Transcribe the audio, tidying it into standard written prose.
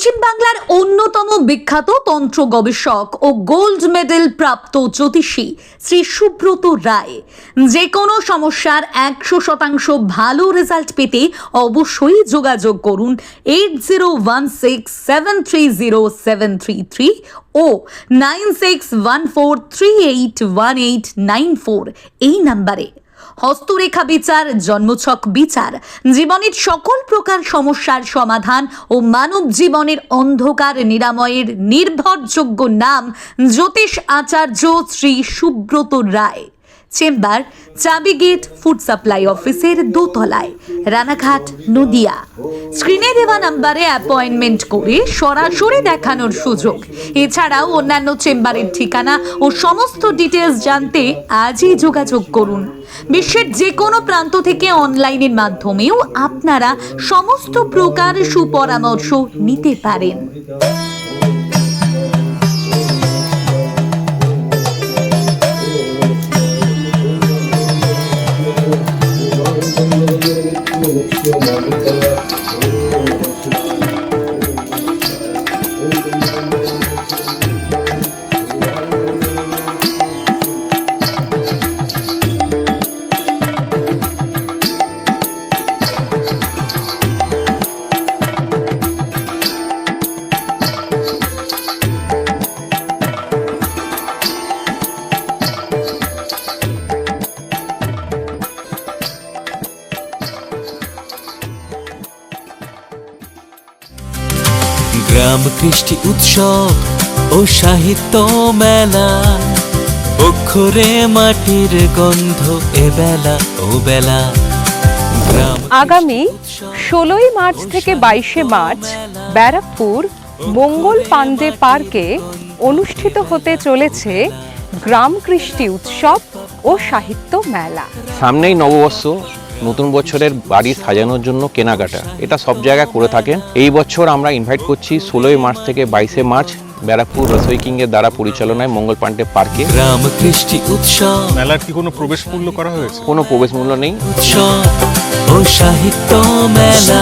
পশ্চিমবাংলার অন্যতম বিখ্যাত তন্ত্র গবেষক ও গোল্ড মেডেল প্রাপ্ত জ্যোতিষী শ্রী সুব্রত রায় যে কোনো সমস্যার 100% ভালো রেজাল্ট পেতে অবশ্যই যোগাযোগ করুন 8016730733 ও 9614381894 এই নম্বরে। হস্তরেখা বিচার, জন্মছক বিচার, জীবনের সকল প্রকার সমস্যার সমাধান ও মানব জীবনের অন্ধকার নিরাময়ের নির্ভরযোগ্য নাম জ্যোতিষ আচার্য শ্রী সুব্রত রায়। চেম্বার চাবি গেট ফুড সাপ্লাই অফিসের দোতলায়, রানাঘাট, নদিয়া। স্ক্রিনে দেওয়া নাম্বারে অ্যাপয়েন্টমেন্ট করে সরাসরি দেখানোর সুযোগ। এছাড়াও অন্যান্য চেম্বারের ঠিকানা ও সমস্ত ডিটেলস জানতে আজই যোগাযোগ করুন। বিশ্বের যে কোনো প্রান্ত থেকে অনলাইনের মাধ্যমেও আপনারা সমস্ত প্রকার সুপরামর্শ নিতে পারেন। গ্রাম কৃষ্টি উৎসব ও সাহিত্য মেলা, অক্ষরে মাটির গন্ধ এবেলা ও বেলা। আগামী 16 মার্চ থেকে 22 মার্চ ব্যারাকপুর মঙ্গল পাণ্ডে পার্কে অনুষ্ঠিত হতে চলেছে গ্রাম কৃষ্টি উৎসব ও সাহিত্য মেলা। সামনেই নববর্ষ, নতুন বছরের বাড়ি সাজানোর জন্য কেনাকাটা, এটা সব জায়গায় করে থাকেন। এই বছর আমরা ইনভাইট করছি 16 মার্চ থেকে 22 মার্চ ব্যারাকপুর রসই কিং এর দ্বারা পরিচালনায় মঙ্গল পাণ্ডে পার্কে। গ্রাম কৃষ্টি উৎসব মেলার কি কোনো প্রবেশ মূল্য করা হয়েছে? কোনো প্রবেশ মূল্য নেই। উৎসব ও সাহিত্য মেলা।